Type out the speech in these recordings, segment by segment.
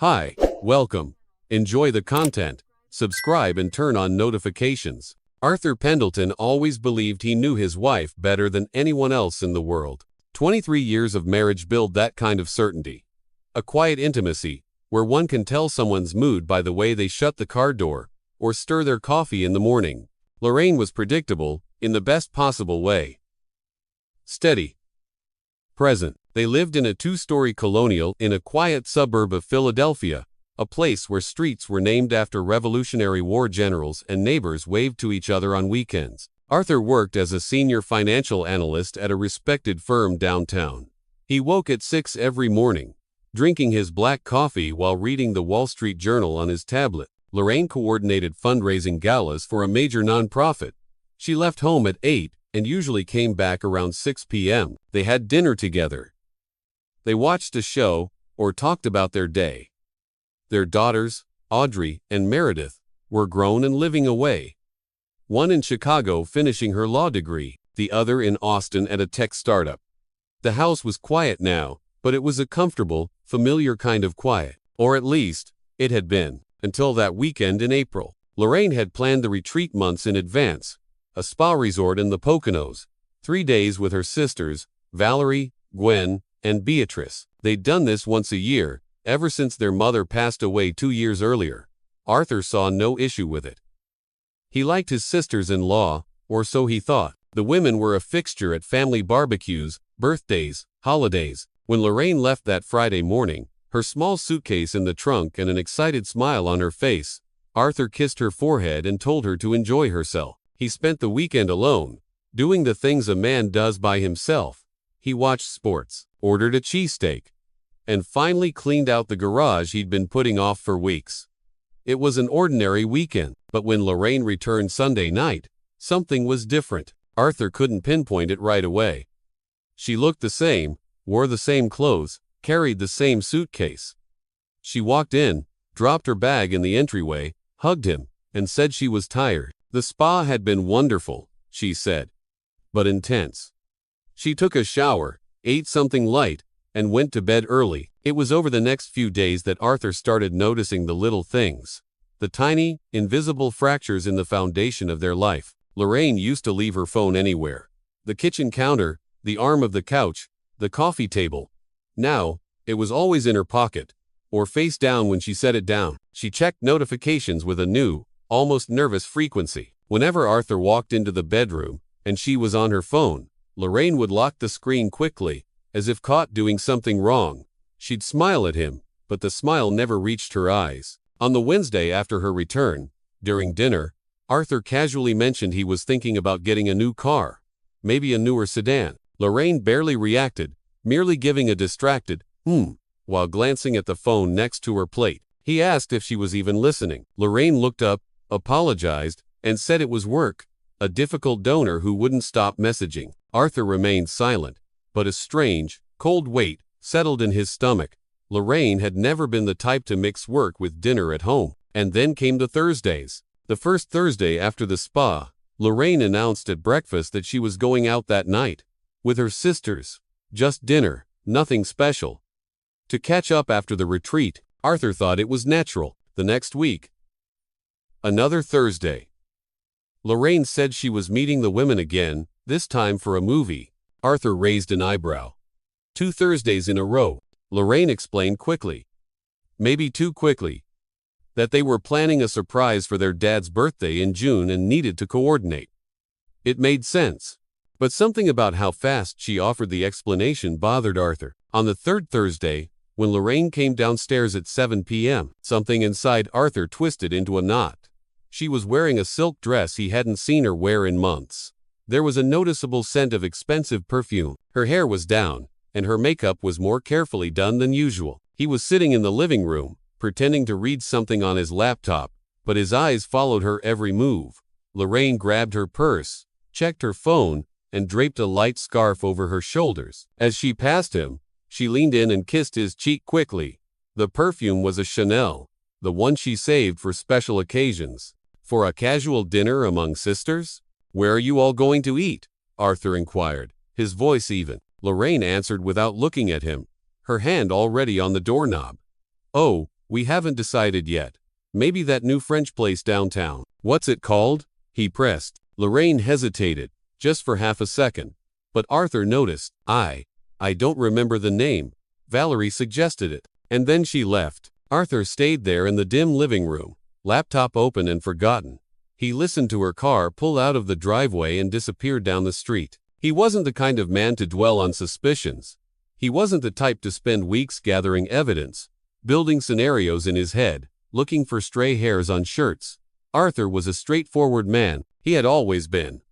Hi, welcome. Enjoy the content, subscribe and turn on notifications. Arthur Pendleton always believed he knew his wife better than anyone else in the world. 23 years of marriage build that kind of certainty. A quiet intimacy, where one can tell someone's mood by the way they shut the car door or stir their coffee in the morning. Lorraine was predictable, in the best possible way. Steady. Present. They lived in a two-story colonial in a quiet suburb of Philadelphia, a place where streets were named after Revolutionary War generals and neighbors waved to each other on weekends. Arthur worked as a senior financial analyst at a respected firm downtown. He woke at 6 every morning, drinking his black coffee while reading the Wall Street Journal on his tablet. Lorraine coordinated fundraising galas for a major nonprofit. She left home at 8 and usually came back around 6 p.m. They had dinner together. They watched a show or talked about their day. Their daughters, Audrey and Meredith, were grown and living away. One in Chicago finishing her law degree, the other in Austin at a tech startup. The house was quiet now, but it was a comfortable, familiar kind of quiet. Or at least, it had been, until that weekend in April. Lorraine had planned the retreat months in advance. A spa resort in the Poconos, 3 days with her sisters, Valerie, Gwen, and Beatrice. They'd done this once a year, ever since their mother passed away 2 years earlier. Arthur saw no issue with it. He liked his sisters-in-law, or so he thought. The women were a fixture at family barbecues, birthdays, holidays. When Lorraine left that Friday morning, her small suitcase in the trunk and an excited smile on her face, Arthur kissed her forehead and told her to enjoy herself. He spent the weekend alone, doing the things a man does by himself. He watched sports, ordered a cheesesteak, and finally cleaned out the garage he'd been putting off for weeks. It was an ordinary weekend, but when Lorraine returned Sunday night, something was different. Arthur couldn't pinpoint it right away. She looked the same, wore the same clothes, carried the same suitcase. She walked in, dropped her bag in the entryway, hugged him, and said she was tired. The spa had been wonderful, she said, but intense. She took a shower, ate something light, and went to bed early. It was over the next few days that Arthur started noticing the little things, the tiny, invisible fractures in the foundation of their life. Lorraine used to leave her phone anywhere. The kitchen counter, the arm of the couch, the coffee table. Now, it was always in her pocket, or face down when she set it down. She checked notifications with a new, almost nervous frequency. Whenever Arthur walked into the bedroom, and she was on her phone, Lorraine would lock the screen quickly, as if caught doing something wrong. She'd smile at him, but the smile never reached her eyes. On the Wednesday after her return, during dinner, Arthur casually mentioned he was thinking about getting a new car, maybe a newer sedan. Lorraine barely reacted, merely giving a distracted, while glancing at the phone next to her plate. He asked if she was even listening. Lorraine looked up, apologized, and said it was work, a difficult donor who wouldn't stop messaging. Arthur remained silent, but a strange, cold weight settled in his stomach. Lorraine had never been the type to mix work with dinner at home. And then came the Thursdays. The first Thursday after the spa, Lorraine announced at breakfast that she was going out that night. With her sisters. Just dinner, nothing special. To catch up after the retreat, Arthur thought it was natural. The next week, another Thursday. Lorraine said she was meeting the women again, this time for a movie. Arthur raised an eyebrow. 2 Thursdays in a row, Lorraine explained quickly. Maybe too quickly. That they were planning a surprise for their dad's birthday in June and needed to coordinate. It made sense. But something about how fast she offered the explanation bothered Arthur. On the third Thursday, when Lorraine came downstairs at 7 p.m., something inside Arthur twisted into a knot. She was wearing a silk dress he hadn't seen her wear in months. There was a noticeable scent of expensive perfume. Her hair was down, and her makeup was more carefully done than usual. He was sitting in the living room, pretending to read something on his laptop, but his eyes followed her every move. Lorraine grabbed her purse, checked her phone, and draped a light scarf over her shoulders. As she passed him, she leaned in and kissed his cheek quickly. The perfume was a Chanel, the one she saved for special occasions. For a casual dinner among sisters? Where are you all going to eat? Arthur inquired, his voice even. Lorraine answered without looking at him, her hand already on the doorknob. Oh, We haven't decided yet. Maybe that new French place downtown. What's it called? He pressed. Lorraine hesitated, just for half a second. But Arthur noticed. I don't remember the name. Valerie suggested it. And then she left. Arthur stayed there in the dim living room, laptop open and forgotten. He listened to her car pull out of the driveway and disappear down the street. He wasn't the kind of man to dwell on suspicions. He wasn't the type to spend weeks gathering evidence, building scenarios in his head, looking for stray hairs on shirts. Arthur was a straightforward man. He had always been.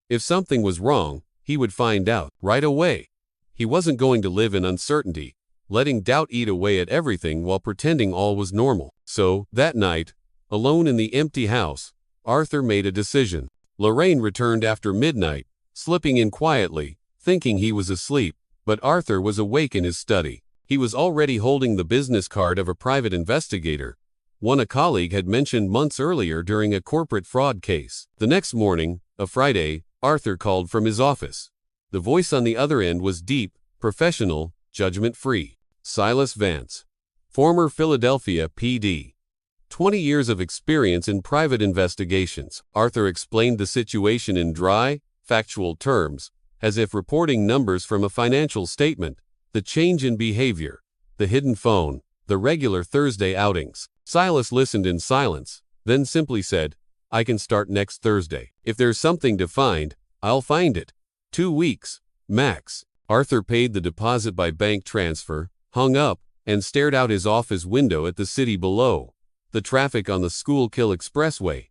If something was wrong, he would find out right away. He wasn't going to live in uncertainty, letting doubt eat away at everything while pretending all was normal. So, that night, alone in the empty house, Arthur made a decision. Lorraine returned after midnight, slipping in quietly, thinking he was asleep. But Arthur was awake in his study. He was already holding the business card of a private investigator, one a colleague had mentioned months earlier during a corporate fraud case. The next morning, a Friday, Arthur called from his office. The voice on the other end was deep, professional, judgment-free. Silas Vance, former Philadelphia PD. 20 years of experience in private investigations. Arthur explained the situation in dry, factual terms, as if reporting numbers from a financial statement. The change in behavior, the hidden phone, the regular Thursday outings. Silas listened in silence, then simply said, "I can start next Thursday. If there's something to find, I'll find it. 2 weeks, max." Arthur paid the deposit by bank transfer, hung up, and stared out his office window at the city below. The traffic on the Schuylkill Expressway.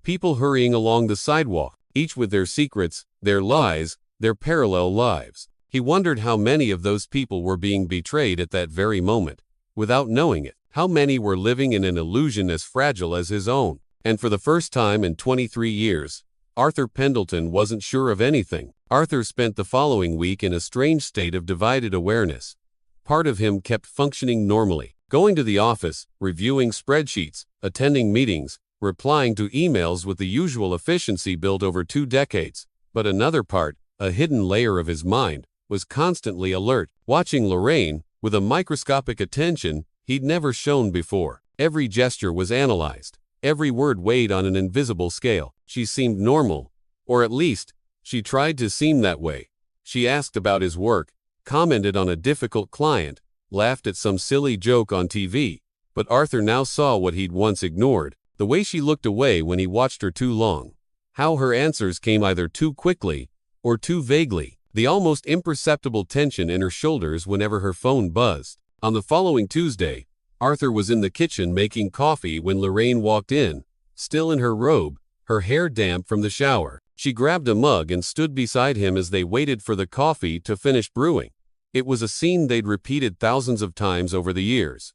People hurrying along the sidewalk, each with their secrets, their lies, their parallel lives. He wondered how many of those people were being betrayed at that very moment, without knowing it. How many were living in an illusion as fragile as his own. And for the first time in 23 years, Arthur Pendleton wasn't sure of anything. Arthur spent the following week in a strange state of divided awareness. Part of him kept functioning normally, going to the office, reviewing spreadsheets, attending meetings, replying to emails with the usual efficiency built over 2 decades. But another part, a hidden layer of his mind, was constantly alert, watching Lorraine with a microscopic attention he'd never shown before. Every gesture was analyzed, every word weighed on an invisible scale. She seemed normal, or at least, she tried to seem that way. She asked about his work, commented on a difficult client, laughed at some silly joke on TV. But Arthur now saw what he'd once ignored, the way she looked away when he watched her too long. How her answers came either too quickly or too vaguely. The almost imperceptible tension in her shoulders whenever her phone buzzed. On the following Tuesday, Arthur was in the kitchen making coffee when Lorraine walked in, still in her robe, her hair damp from the shower. She grabbed a mug and stood beside him as they waited for the coffee to finish brewing. It was a scene they'd repeated thousands of times over the years.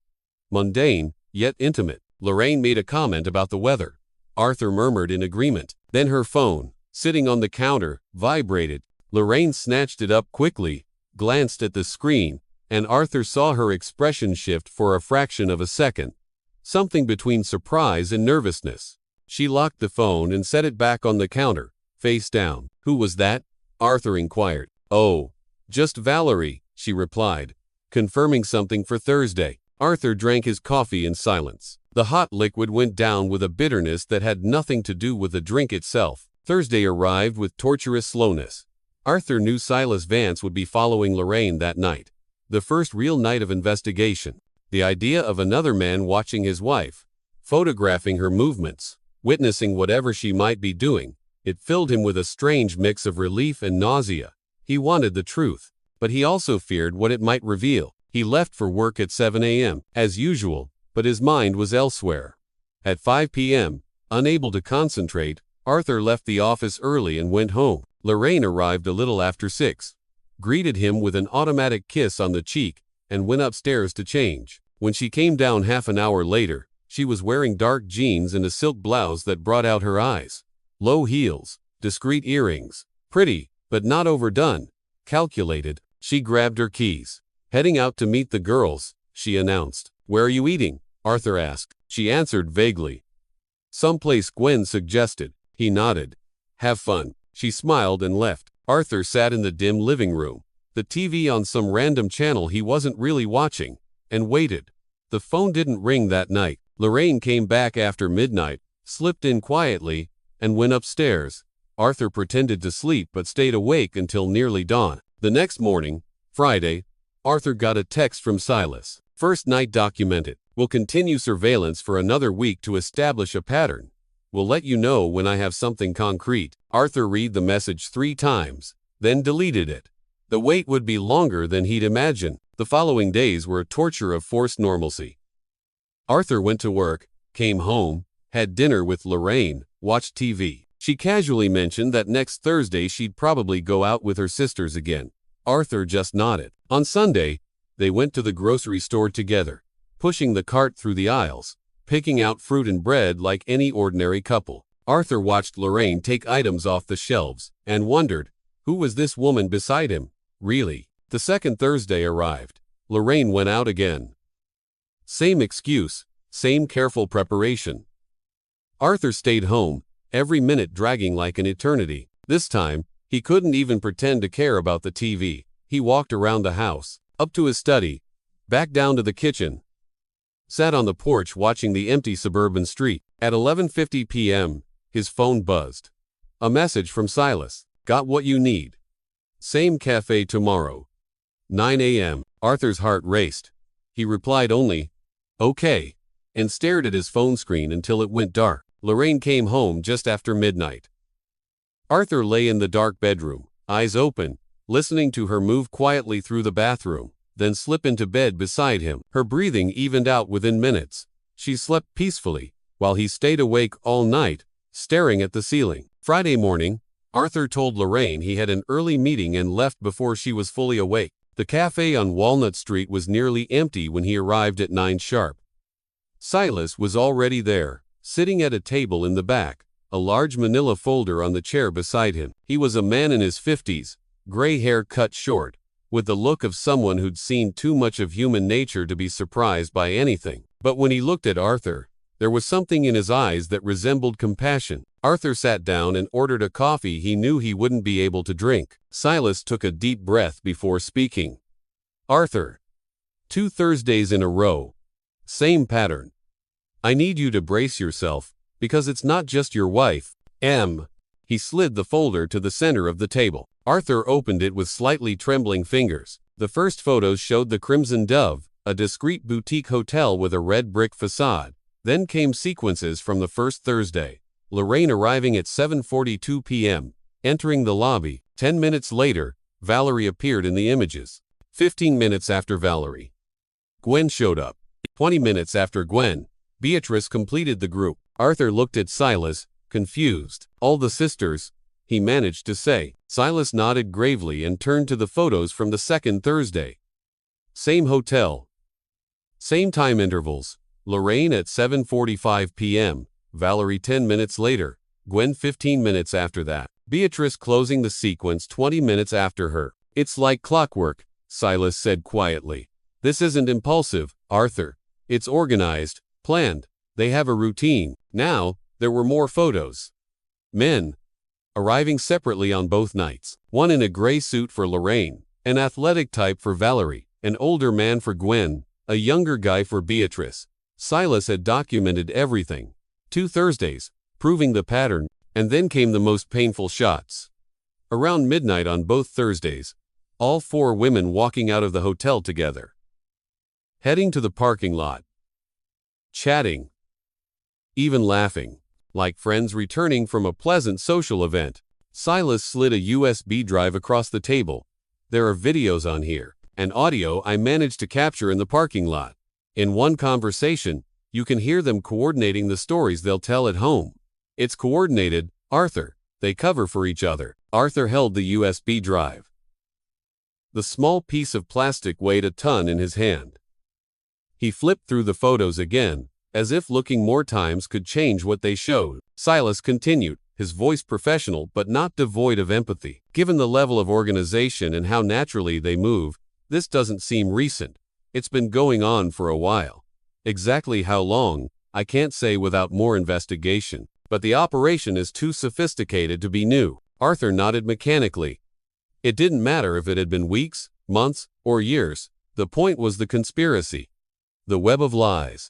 Mundane, yet intimate. Lorraine made a comment about the weather. Arthur murmured in agreement. Then her phone, sitting on the counter, vibrated. Lorraine snatched it up quickly, glanced at the screen, and Arthur saw her expression shift for a fraction of a second. Something between surprise and nervousness. She locked the phone and set it back on the counter, face down. "Who was that?" Arthur inquired. "Oh, just Valerie," she replied, confirming something for Thursday. Arthur drank his coffee in silence. The hot liquid went down with a bitterness that had nothing to do with the drink itself. Thursday arrived with torturous slowness. Arthur knew Silas Vance would be following Lorraine that night. The first real night of investigation. The idea of another man watching his wife, photographing her movements, witnessing whatever she might be doing, it filled him with a strange mix of relief and nausea. He wanted the truth, but he also feared what it might reveal. He left for work at 7 a.m., as usual, but his mind was elsewhere. At 5 p.m., unable to concentrate, Arthur left the office early and went home. Lorraine arrived a little after 6, greeted him with an automatic kiss on the cheek, and went upstairs to change. When she came down half an hour later, she was wearing dark jeans and a silk blouse that brought out her eyes. Low heels, discreet earrings. Pretty, but not overdone. Calculated. She grabbed her keys. "Heading out to meet the girls," she announced. "Where are you eating?" Arthur asked. She answered vaguely. "Someplace Gwen suggested." He nodded. "Have fun." She smiled and left. Arthur sat in the dim living room, the TV on some random channel he wasn't really watching, and waited. The phone didn't ring that night. Lorraine came back after midnight, slipped in quietly, and went upstairs. Arthur pretended to sleep but stayed awake until nearly dawn. The next morning, Friday, Arthur got a text from Silas. First night documented. We'll continue surveillance for another week to establish a pattern. We'll let you know when I have something concrete. Arthur read the message 3 times, then deleted it. The wait would be longer than he'd imagined. The following days were a torture of forced normalcy. Arthur went to work, came home, had dinner with Lorraine, watched TV. She casually mentioned that next Thursday she'd probably go out with her sisters again. Arthur just nodded. On Sunday, they went to the grocery store together, pushing the cart through the aisles, picking out fruit and bread like any ordinary couple. Arthur watched Lorraine take items off the shelves and wondered, who was this woman beside him, really? The second Thursday arrived. Lorraine went out again. Same excuse, same careful preparation. Arthur stayed home, every minute dragging like an eternity. This time, he couldn't even pretend to care about the TV. He walked around the house, up to his study, back down to the kitchen, sat on the porch watching the empty suburban street. At 11:50 p.m., his phone buzzed. A message from Silas. Got what you need. Same cafe tomorrow. 9 a.m. Arthur's heart raced. He replied only, okay, and stared at his phone screen until it went dark. Lorraine came home just after midnight. Arthur lay in the dark bedroom, eyes open, listening to her move quietly through the bathroom, then slip into bed beside him. Her breathing evened out within minutes. She slept peacefully, while he stayed awake all night, staring at the ceiling. Friday morning, Arthur told Lorraine he had an early meeting and left before she was fully awake. The cafe on Walnut Street was nearly empty when he arrived at 9 sharp. Silas was already there, sitting at a table in the back, a large manila folder on the chair beside him. He was a man in his 50s, gray hair cut short, with the look of someone who'd seen too much of human nature to be surprised by anything. But when he looked at Arthur, there was something in his eyes that resembled compassion. Arthur sat down and ordered a coffee he knew he wouldn't be able to drink. Silas took a deep breath before speaking. Arthur. 2 Thursdays in a row. Same pattern. I need you to brace yourself, because it's not just your wife, M. He slid the folder to the center of the table. Arthur opened it with slightly trembling fingers. The first photos showed the Crimson Dove, a discreet boutique hotel with a red brick facade. Then came sequences from the first Thursday. Lorraine arriving at 7:42 p.m., entering the lobby. 10 minutes later, Valerie appeared in the images. 15 minutes after Valerie, Gwen showed up. 20 minutes after Gwen, Beatrice completed the group. Arthur looked at Silas, confused. All the sisters, he managed to say. Silas nodded gravely and turned to the photos from the second Thursday. Same hotel. Same time intervals. Lorraine at 7:45 p.m., Valerie 10 minutes later, Gwen 15 minutes after that. Beatrice closing the sequence 20 minutes after her. It's like clockwork, Silas said quietly. This isn't impulsive, Arthur. It's organized, planned. They have a routine. Now, there were more photos. Men. Arriving separately on both nights. One in a gray suit for Lorraine, an athletic type for Valerie, an older man for Gwen, a younger guy for Beatrice. Silas had documented everything. 2 Thursdays, proving the pattern, and then came the most painful shots. Around midnight on both Thursdays, all 4 women walking out of the hotel together. Heading to the parking lot. Chatting. Even laughing. Like friends returning from a pleasant social event. Silas slid a USB drive across the table. There are videos on here, and audio I managed to capture in the parking lot. In one conversation, you can hear them coordinating the stories they'll tell at home. It's coordinated, Arthur. They cover for each other. Arthur held the USB drive. The small piece of plastic weighed a ton in his hand. He flipped through the photos again, as if looking more times could change what they showed. Silas continued, his voice professional but not devoid of empathy. Given the level of organization and how naturally they move, this doesn't seem recent. It's been going on for a while. Exactly how long, I can't say without more investigation, but the operation is too sophisticated to be new. Arthur nodded mechanically. It didn't matter if it had been weeks, months, or years. The point was the conspiracy. The Web of Lies.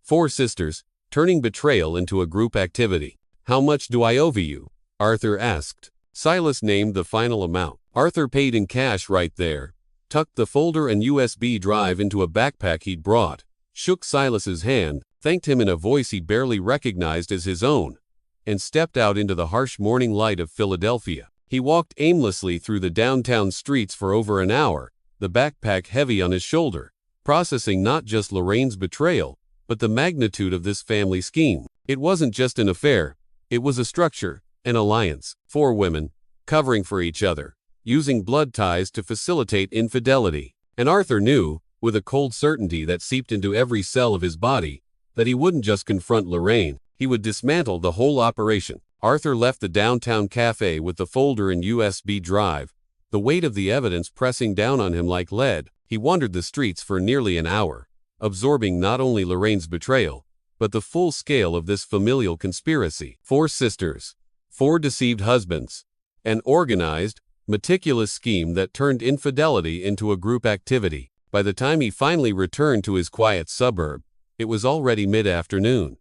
Four sisters, turning betrayal into a group activity. How much do I owe you? Arthur asked. Silas named the final amount. Arthur paid in cash right there, tucked the folder and USB drive into a backpack he'd brought, shook Silas's hand, thanked him in a voice he barely recognized as his own, and stepped out into the harsh morning light of Philadelphia. He walked aimlessly through the downtown streets for over an hour, the backpack heavy on his shoulder, processing not just Lorraine's betrayal, but the magnitude of this family scheme. It wasn't just an affair, it was a structure, an alliance. Four women, covering for each other, using blood ties to facilitate infidelity. And Arthur knew, with a cold certainty that seeped into every cell of his body, that he wouldn't just confront Lorraine, he would dismantle the whole operation. Arthur left the downtown cafe with the folder and USB drive, the weight of the evidence pressing down on him like lead. He wandered the streets for nearly an hour, absorbing not only Lorraine's betrayal, but the full scale of this familial conspiracy. Four sisters, four deceived husbands, an organized, meticulous scheme that turned infidelity into a group activity. By the time he finally returned to his quiet suburb, it was already mid-afternoon.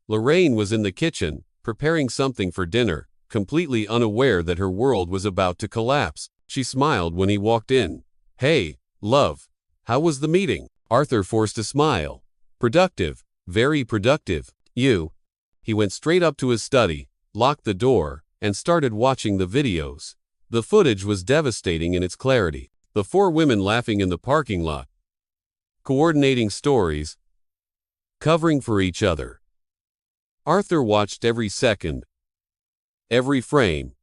Lorraine was in the kitchen, preparing something for dinner, completely unaware that her world was about to collapse. She smiled when he walked in. "Hey, love. How was the meeting?" Arthur forced a smile. "Productive. Very productive. You?" He went straight up to his study, locked the door, and started watching the videos. The footage was devastating in its clarity. The four women laughing in the parking lot, coordinating stories, covering for each other. Arthur watched every second, every frame,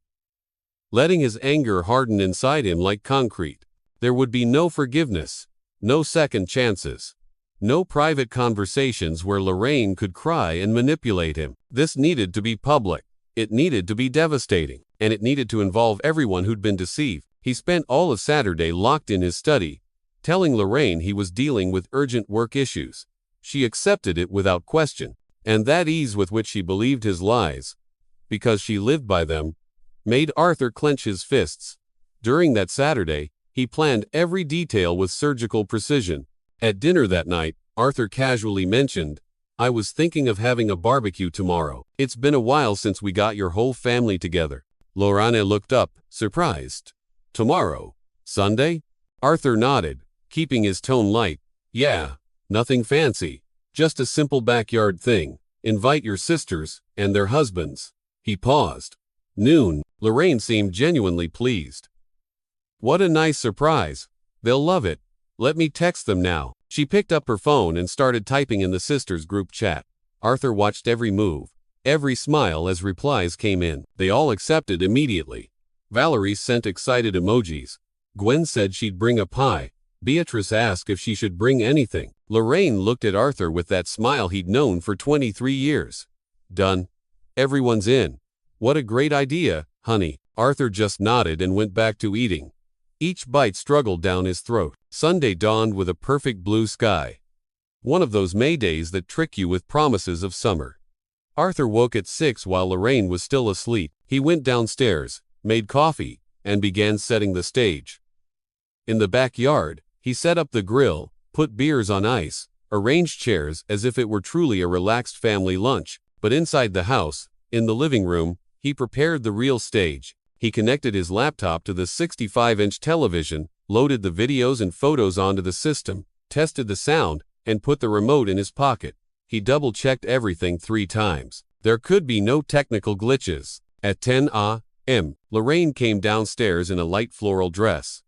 letting his anger harden inside him like concrete. There would be no forgiveness, no second chances, no private conversations where Lorraine could cry and manipulate him. This needed to be public. It needed to be devastating, and it needed to involve everyone who'd been deceived. He spent all of Saturday locked in his study, telling Lorraine he was dealing with urgent work issues. She accepted it without question, and that ease with which she believed his lies, because she lived by them, made Arthur clench his fists. During that Saturday, he planned every detail with surgical precision. At dinner that night, Arthur casually mentioned, "I was thinking of having a barbecue tomorrow. It's been a while since we got your whole family together." Lorraine looked up, surprised. "Tomorrow? Sunday?" Arthur nodded, keeping his tone light. "Yeah, nothing fancy. Just a simple backyard thing. Invite your sisters and their husbands." He paused. Noon. Lorraine seemed genuinely pleased. "What a nice surprise. They'll love it. Let me text them now." She picked up her phone and started typing in the sisters' group chat. Arthur watched every move, every smile as replies came in. They all accepted immediately. Valerie sent excited emojis. Gwen said she'd bring a pie. Beatrice asked if she should bring anything. Lorraine looked at Arthur with that smile he'd known for 23 years. "Done. Everyone's in. What a great idea, honey." Arthur just nodded and went back to eating. Each bite struggled down his throat. Sunday dawned with a perfect blue sky. One of those May days that trick you with promises of summer. Arthur woke at 6 while Lorraine was still asleep. He went downstairs, made coffee, and began setting the stage. In the backyard, he set up the grill, put beers on ice, arranged chairs as if it were truly a relaxed family lunch. But inside the house, in the living room, he prepared the real stage. He connected his laptop to the 65-inch television, loaded the videos and photos onto the system, tested the sound, and put the remote in his pocket. He double-checked everything 3 times. There could be no technical glitches. At 10 a.m., Lorraine came downstairs in a light floral dress.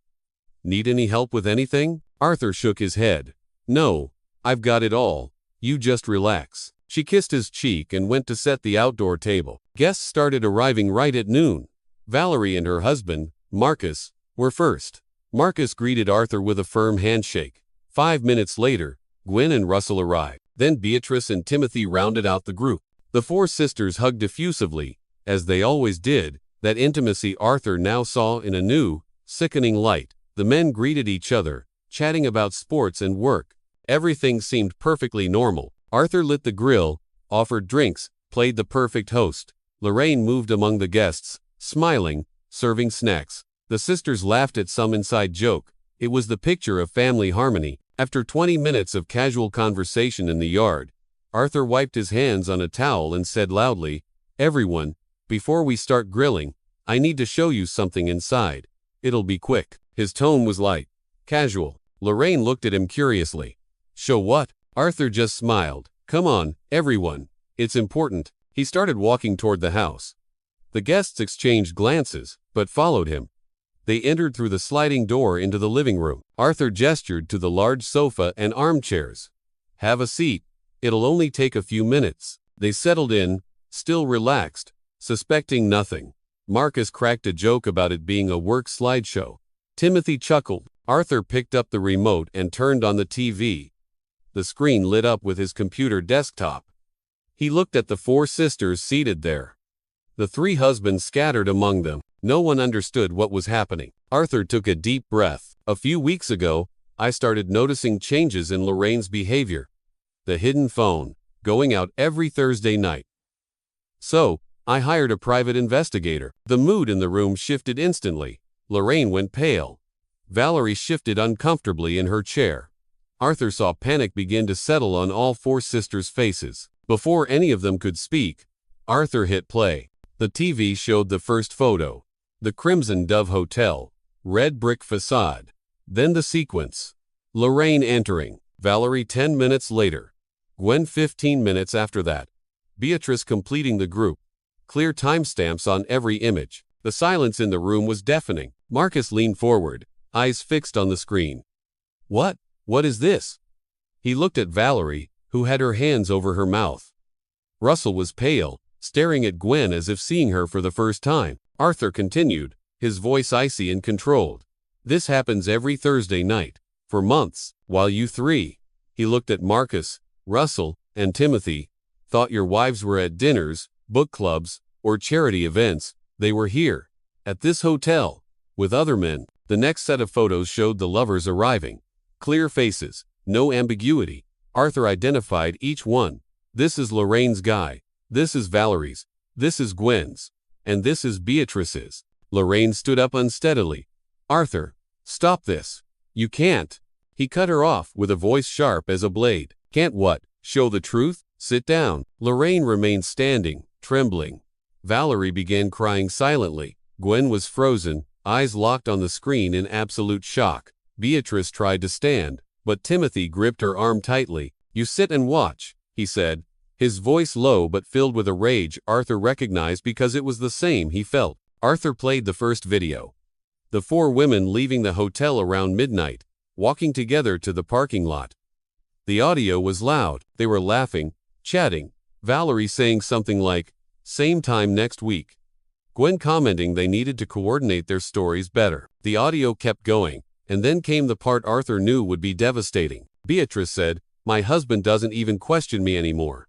"Need any help with anything?" Arthur shook his head. "No, I've got it all. You just relax." She kissed his cheek and went to set the outdoor table. Guests started arriving right at noon. Valerie and her husband, Marcus, were first. Marcus greeted Arthur with a firm handshake. 5 minutes later, Gwen and Russell arrived. Then Beatrice and Timothy rounded out the group. The four sisters hugged effusively, as they always did. That intimacy Arthur now saw in a new, sickening light. The men greeted each other, chatting about sports and work. Everything seemed perfectly normal. Arthur lit the grill, offered drinks, played the perfect host. Lorraine moved among the guests, smiling, serving snacks. The sisters laughed at some inside joke. It was the picture of family harmony. After 20 minutes of casual conversation in the yard, Arthur wiped his hands on a towel and said loudly, "Everyone, before we start grilling, I need to show you something inside. It'll be quick." His tone was light, casual. Lorraine looked at him curiously. "Show what?" Arthur just smiled. "Come on, everyone. It's important." He started walking toward the house. The guests exchanged glances, but followed him. They entered through the sliding door into the living room. Arthur gestured to the large sofa and armchairs. "Have a seat. It'll only take a few minutes." They settled in, still relaxed, suspecting nothing. Marcus cracked a joke about it being a work slideshow. Timothy chuckled. Arthur picked up the remote and turned on the TV. The screen lit up with his computer desktop. He looked at the four sisters seated there. The three husbands scattered among them. No one understood what was happening. Arthur took a deep breath. "A few weeks ago, I started noticing changes in Lorraine's behavior. The hidden phone, going out every Thursday night. So, I hired a private investigator." The mood in the room shifted instantly. Lorraine went pale. Valerie shifted uncomfortably in her chair. Arthur saw panic begin to settle on all four sisters' faces. Before any of them could speak, Arthur hit play. The TV showed the first photo. The Crimson Dove Hotel, red brick facade. Then the sequence. Lorraine entering. Valerie 10 minutes later. Gwen 15 minutes after that. Beatrice completing the group. Clear timestamps on every image. The silence in the room was deafening. Marcus leaned forward, eyes fixed on the screen. What is this?" He looked at Valerie, who had her hands over her mouth. Russell was pale, staring at Gwen as if seeing her for the first time. Arthur continued, his voice icy and controlled. "This happens every Thursday night, for months, while you three," he looked at Marcus, Russell, and Timothy, "thought your wives were at dinners, book clubs, or charity events. They were here, at this hotel, with other men." The next set of photos showed the lovers arriving. Clear faces, no ambiguity. Arthur identified each one. "This is Lorraine's guy. This is Valerie's. This is Gwen's. And this is Beatrice's." Lorraine stood up unsteadily. "Arthur, stop this. You can't." He cut her off with a voice sharp as a blade. "Can't what? Show the truth? Sit down." Lorraine remained standing, trembling. Valerie began crying silently. Gwen was frozen, eyes locked on the screen in absolute shock. Beatrice tried to stand, but Timothy gripped her arm tightly. "You sit and watch," he said, his voice low but filled with a rage Arthur recognized because it was the same he felt. Arthur played the first video. The four women leaving the hotel around midnight, walking together to the parking lot. The audio was loud. They were laughing, chatting, Valerie saying something like, "Same time next week." Gwen commenting they needed to coordinate their stories better. The audio kept going, and then came the part Arthur knew would be devastating. Beatrice said, "My husband doesn't even question me anymore.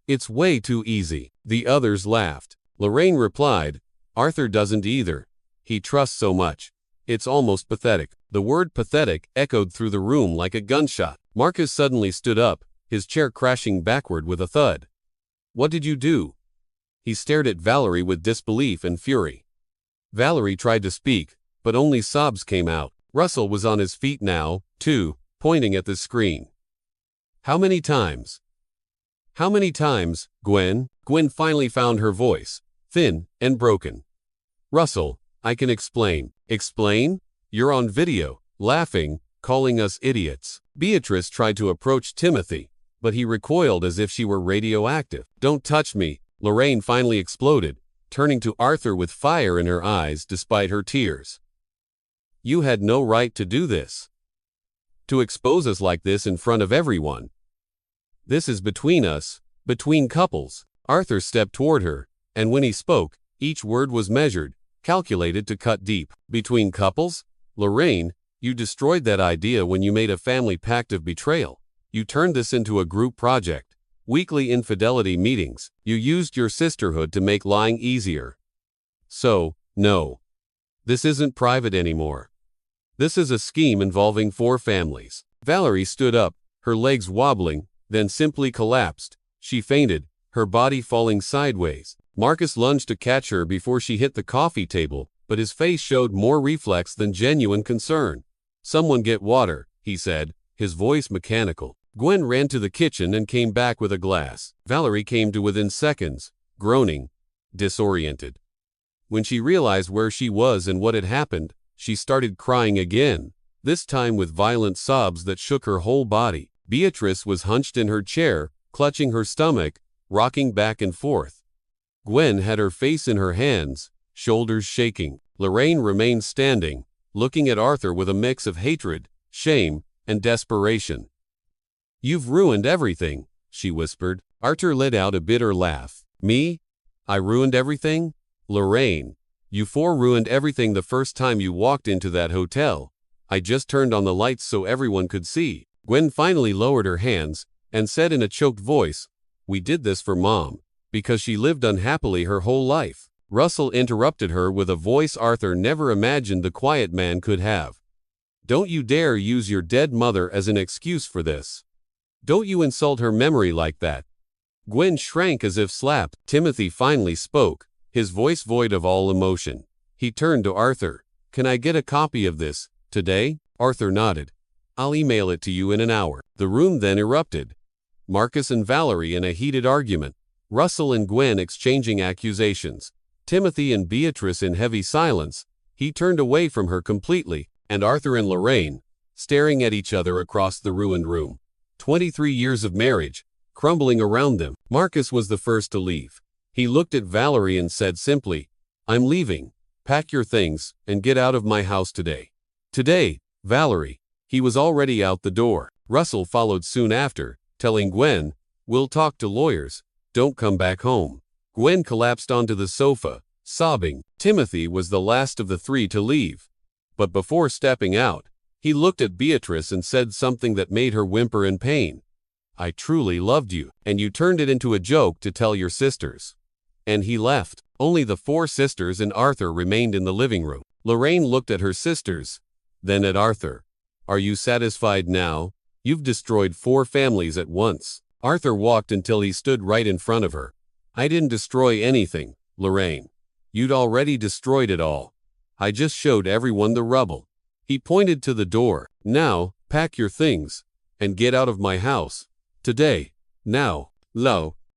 It's way too easy." The others laughed. Lorraine replied, "Arthur doesn't either. He trusts so much. It's almost pathetic." The word pathetic echoed through the room like a gunshot. Marcus suddenly stood up, his chair crashing backward with a thud. "What did you do?" He stared at Valerie with disbelief and fury. Valerie tried to speak, but only sobs came out. Russell was on his feet now, too, pointing at the screen. How many times, Gwen?" Gwen finally found her voice, thin and broken. "Russell, I can explain." "Explain? You're on video, laughing, calling us idiots." Beatrice tried to approach Timothy, but he recoiled as if she were radioactive. "Don't touch me," Lorraine finally exploded, turning to Arthur with fire in her eyes despite her tears. "You had no right to do this. To expose us like this in front of everyone. This is between us, between couples." Arthur stepped toward her, and when he spoke, each word was measured, calculated to cut deep. "Between couples? Lorraine, you destroyed that idea when you made a family pact of betrayal. You turned this into a group project. Weekly infidelity meetings. You used your sisterhood to make lying easier. So, no. This isn't private anymore. This is a scheme involving 4 families." Valerie stood up, her legs wobbling, then simply collapsed. She fainted, her body falling sideways. Marcus lunged to catch her before she hit the coffee table, but his face showed more reflex than genuine concern. "Someone get water," he said, his voice mechanical. Gwen ran to the kitchen and came back with a glass. Valerie came to within seconds, groaning, disoriented. When she realized where she was and what had happened, she started crying again, this time with violent sobs that shook her whole body. Beatrice was hunched in her chair, clutching her stomach, rocking back and forth. Gwen had her face in her hands, shoulders shaking. Lorraine remained standing, looking at Arthur with a mix of hatred, shame, and desperation. "You've ruined everything," she whispered. Arthur let out a bitter laugh. "Me? I ruined everything? Lorraine, you ruined everything the first time you walked into that hotel. I just turned on the lights so everyone could see." Gwen finally lowered her hands and said in a choked voice, "We did this for Mom, because she lived unhappily her whole life." Russell interrupted her with a voice Arthur never imagined the quiet man could have. "Don't you dare use your dead mother as an excuse for this. Don't you insult her memory like that." Gwen shrank as if slapped. Timothy finally spoke, his voice void of all emotion. He turned to Arthur. "Can I get a copy of this, today?" Arthur nodded. "I'll email it to you in an hour." The room then erupted. Marcus and Valerie in a heated argument, Russell and Gwen exchanging accusations, Timothy and Beatrice in heavy silence. He turned away from her completely, and Arthur and Lorraine, staring at each other across the ruined room. 23 years of marriage, crumbling around them. Marcus was the first to leave. He looked at Valerie and said simply, "I'm leaving. Pack your things and get out of my house today." "Today, Valerie." He was already out the door. Russell followed soon after, telling Gwen, "We'll talk to lawyers. Don't come back home." Gwen collapsed onto the sofa, sobbing. Timothy was the last of the three to leave. But before stepping out, he looked at Beatrice and said something that made her whimper in pain. "I truly loved you, and you turned it into a joke to tell your sisters." And he left. Only the four sisters and Arthur remained in the living room. Lorraine looked at her sisters, then at Arthur. "Are you satisfied now? You've destroyed 4 families at once." Arthur walked until he stood right in front of her. "I didn't destroy anything, Lorraine. You'd already destroyed it all. I just showed everyone the rubble." He pointed to the door. "Now, pack your things and get out of my house. Today. Now."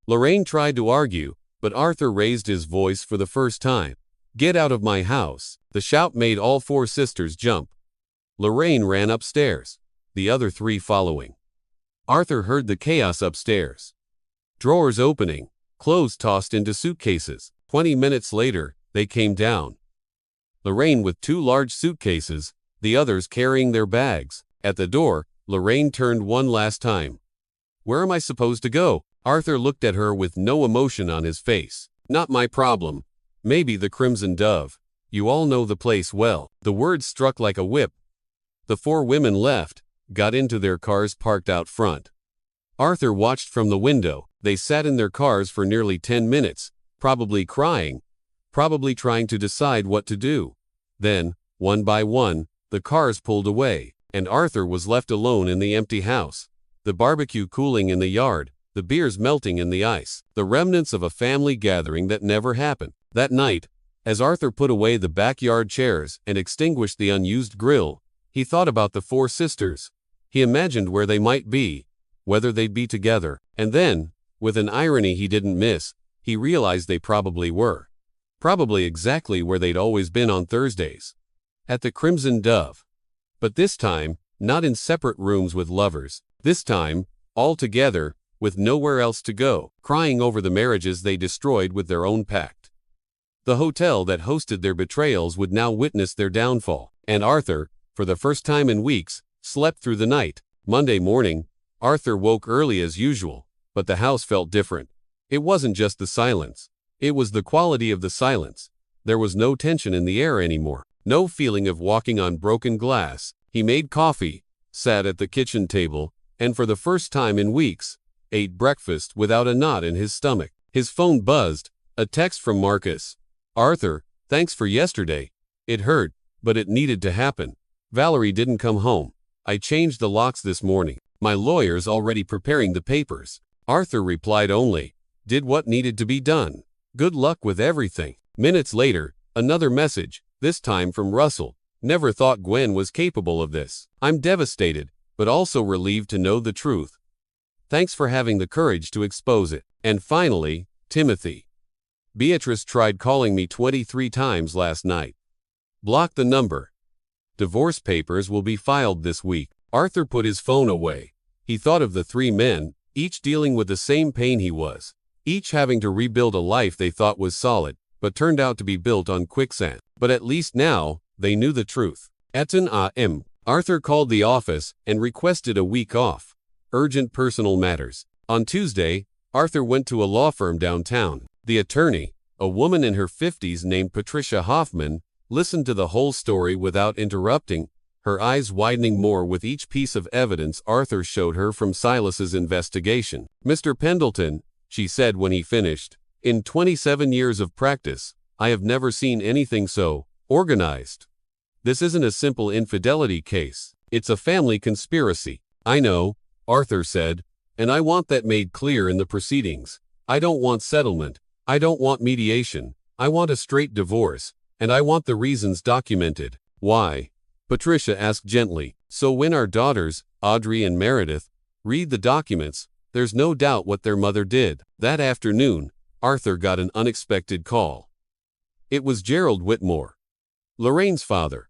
Lorraine tried to argue, but Arthur raised his voice for the first time. "Get out of my house." The shout made all 4 sisters jump. Lorraine ran upstairs, the other 3 following. Arthur heard the chaos upstairs. Drawers opening, clothes tossed into suitcases. 20 minutes later, they came down. Lorraine with 2 large suitcases, the others carrying their bags. At the door, Lorraine turned one last time. "Where am I supposed to go?" Arthur looked at her with no emotion on his face. "Not my problem. Maybe the Crimson Dove. You all know the place well." The words struck like a whip. The 4 women left, got into their cars parked out front. Arthur watched from the window. They sat in their cars for nearly 10 minutes, probably crying, probably trying to decide what to do. Then, one by one, the cars pulled away, and Arthur was left alone in the empty house. The barbecue cooling in the yard, the beers melting in the ice, the remnants of a family gathering that never happened. That night, as Arthur put away the backyard chairs and extinguished the unused grill, he thought about the 4 sisters. He imagined where they might be, whether they'd be together, and then, with an irony he didn't miss, he realized they probably were. Probably exactly where they'd always been on Thursdays. At the Crimson Dove. But this time, not in separate rooms with lovers. This time, all together, with nowhere else to go, crying over the marriages they destroyed with their own pact. The hotel that hosted their betrayals would now witness their downfall, and Arthur, for the first time in weeks, slept through the night. Monday morning, Arthur woke early as usual, but the house felt different. It wasn't just the silence. It was the quality of the silence. There was no tension in the air anymore, no feeling of walking on broken glass. He made coffee, sat at the kitchen table, and for the first time in weeks, ate breakfast without a knot in his stomach. His phone buzzed, a text from Marcus. "Arthur, thanks for yesterday. It hurt, but it needed to happen. Valerie didn't come home. I changed the locks this morning. My lawyer's already preparing the papers." Arthur replied only, "Did what needed to be done. Good luck with everything." Minutes later, another message, this time from Russell. "Never thought Gwen was capable of this. I'm devastated, but also relieved to know the truth. Thanks for having the courage to expose it. And finally, Timothy. Beatrice tried calling me 23 times last night. Block the number. Divorce papers will be filed this week. Arthur put his phone away. He thought of the three men, each dealing with the same pain he was, each having to rebuild a life they thought was solid, but turned out to be built on quicksand. But at least now, they knew the truth. At 10 a.m., Arthur called the office and requested a week off. Urgent personal matters. On Tuesday, Arthur went to a law firm downtown. The attorney, a woman in her 50s named Patricia Hoffman, listened to the whole story without interrupting, her eyes widening more with each piece of evidence Arthur showed her from Silas's investigation. "Mr. Pendleton," she said when he finished, "in 27 years of practice, I have never seen anything so organized. This isn't a simple infidelity case. It's a family conspiracy." "I know," Arthur said, "and I want that made clear in the proceedings. I don't want settlement. I don't want mediation. I want a straight divorce, and I want the reasons documented." "Why?" Patricia asked gently. "So when our daughters, Audrey and Meredith, read the documents, there's no doubt what their mother did." That afternoon, Arthur got an unexpected call. It was Gerald Whitmore, Lorraine's father,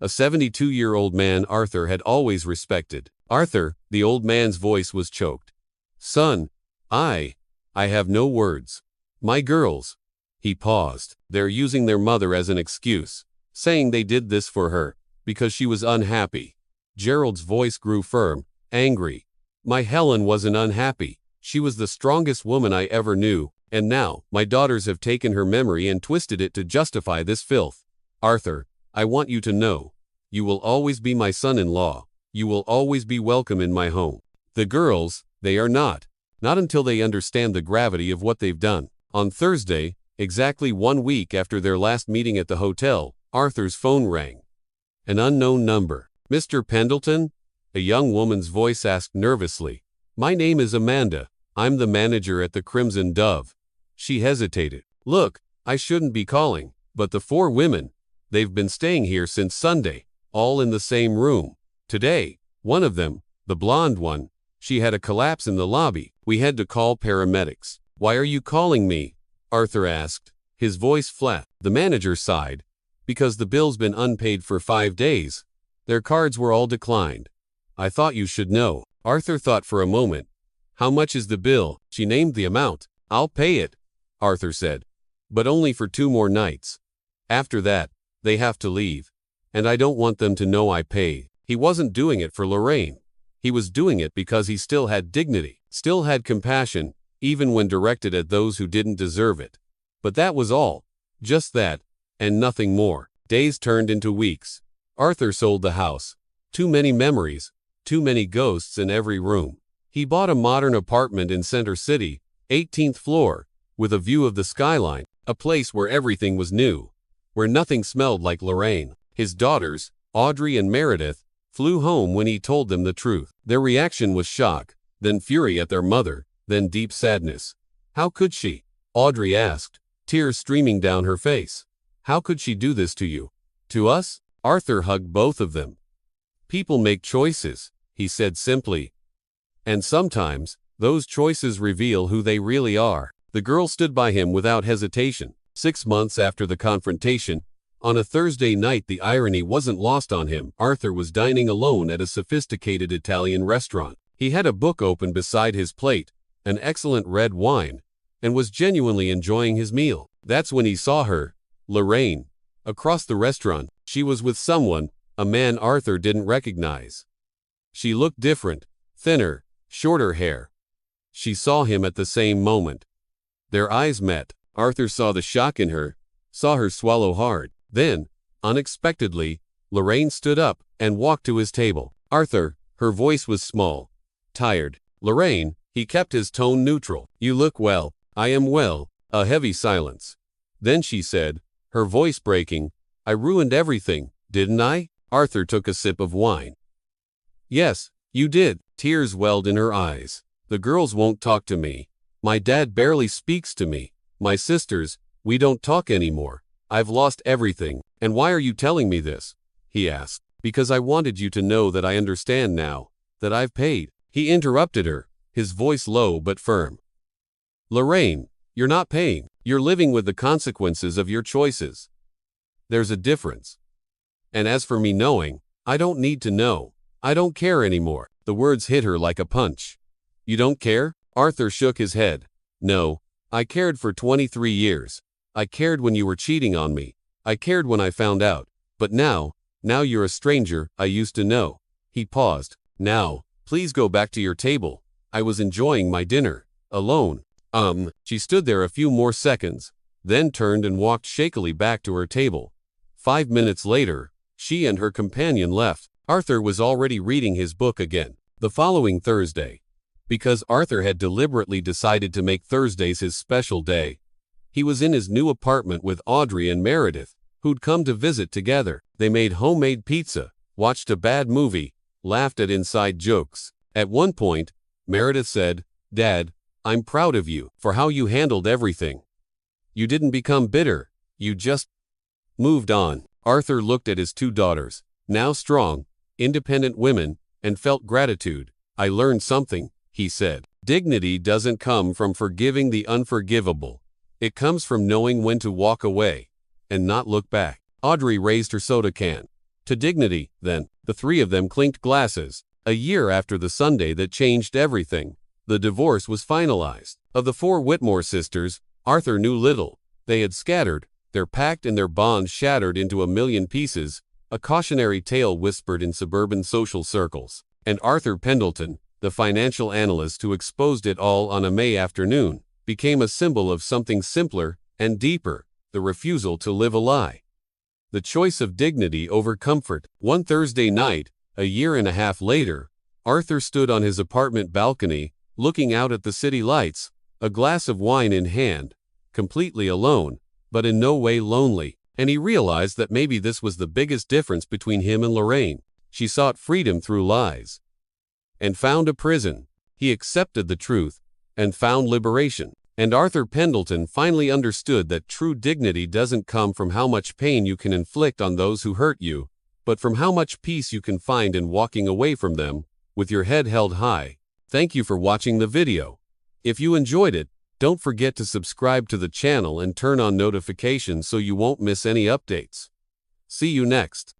a 72-year-old man Arthur had always respected. "Arthur," the old man's voice was choked. "Son, I have no words. My girls," he paused, "they're using their mother as an excuse, saying they did this for her, because she was unhappy." Gerald's voice grew firm, angry. "My Helen wasn't unhappy. She was the strongest woman I ever knew, and now, my daughters have taken her memory and twisted it to justify this filth. Arthur, I want you to know, you will always be my son-in-law. You will always be welcome in my home. The girls, they are not until they understand the gravity of what they've done." On Thursday, exactly 1 week after their last meeting at the hotel, Arthur's phone rang. An unknown number. "Mr. Pendleton?" a young woman's voice asked nervously. "My name is Amanda. I'm the manager at the Crimson Dove." She hesitated. "Look, I shouldn't be calling, but the 4 women, they've been staying here since Sunday, all in the same room. Today, one of them, the blonde one, she had a collapse in the lobby. We had to call paramedics." "Why are you calling me?" Arthur asked, his voice flat. The manager sighed. "Because the bill's been unpaid for 5 days. Their cards were all declined. I thought you should know." Arthur thought for a moment. "How much is the bill?" She named the amount. "I'll pay it," Arthur said, "but only for 2 more nights. After that, they have to leave. And I don't want them to know I paid." He wasn't doing it for Lorraine. He was doing it because he still had dignity, still had compassion, even when directed at those who didn't deserve it. But that was all. Just that, and nothing more. Days turned into weeks. Arthur sold the house. Too many memories, too many ghosts in every room. He bought a modern apartment in Center City, 18th floor, with a view of the skyline, a place where everything was new, where nothing smelled like Lorraine. His daughters, Audrey and Meredith, flew home when he told them the truth. Their reaction was shock, then fury at their mother, then deep sadness. "How could she?" Audrey asked, tears streaming down her face. "How could she do this to you? To us?" Arthur hugged both of them. "People make choices," he said simply. "And sometimes, those choices reveal who they really are." The girl stood by him without hesitation. 6 months after the confrontation, on a Thursday night, the irony wasn't lost on him. Arthur was dining alone at a sophisticated Italian restaurant. He had a book open beside his plate, an excellent red wine, and was genuinely enjoying his meal. That's when he saw her, Lorraine, across the restaurant. She was with someone, a man Arthur didn't recognize. She looked different, thinner, shorter hair. She saw him at the same moment. Their eyes met. Arthur saw the shock in her, saw her swallow hard. Then, unexpectedly, Lorraine stood up and walked to his table. "Arthur," her voice was small, tired. "Lorraine," he kept his tone neutral. "You look well." "I am well." A heavy silence. Then she said, her voice breaking, "I ruined everything, didn't I?" Arthur took a sip of wine. "Yes, you did." Tears welled in her eyes. "The girls won't talk to me. My dad barely speaks to me. My sisters, we don't talk anymore. I've lost everything." "And why are you telling me this?" he asked. "Because I wanted you to know that I understand now. that I've paid. He interrupted her, his voice low but firm. Lorraine, you're not paying. You're living with the consequences of your choices. There's a difference. And as for me knowing, I don't need to know. I don't care anymore. The words hit her like a punch. You don't care? Arthur shook his head. No, I cared for 23 years. I cared when you were cheating on me. I cared when I found out. But now you're a stranger I used to know. He paused. Now, please go back to your table. I was enjoying my dinner. Alone. She stood there a few more seconds, then turned and walked shakily back to her table. 5 minutes later, she and her companion left. Arthur was already reading his book again. The following Thursday, because Arthur had deliberately decided to make Thursdays his special day, he was in his new apartment with Audrey and Meredith, who'd come to visit together. They made homemade pizza, watched a bad movie, laughed at inside jokes. At one point, Meredith said, "Dad, I'm proud of you for how you handled everything. You didn't become bitter, you just moved on." Arthur looked at his two daughters, now strong, independent women, and felt gratitude. "I learned something," he said. "Dignity doesn't come from forgiving the unforgivable. It comes from knowing when to walk away and not look back." Audrey raised her soda can. To dignity, then. The three of them clinked glasses. A year after the Sunday that changed everything, the divorce was finalized. Of the four Whitmore sisters, Arthur knew little. They had scattered, their pact and their bonds shattered into a million pieces, a cautionary tale whispered in suburban social circles. And Arthur Pendleton, the financial analyst who exposed it all on a May afternoon, became a symbol of something simpler and deeper, the refusal to live a lie. The choice of dignity over comfort. One Thursday night, a year and a half later, Arthur stood on his apartment balcony, looking out at the city lights, a glass of wine in hand, completely alone, but in no way lonely. And he realized that maybe this was the biggest difference between him and Lorraine. She sought freedom through lies and found a prison. He accepted the truth and found liberation. And Arthur Pendleton finally understood that true dignity doesn't come from how much pain you can inflict on those who hurt you, but from how much peace you can find in walking away from them with your head held high. Thank you for watching the video. If you enjoyed it, don't forget to subscribe to the channel and turn on notifications so you won't miss any updates. See you next.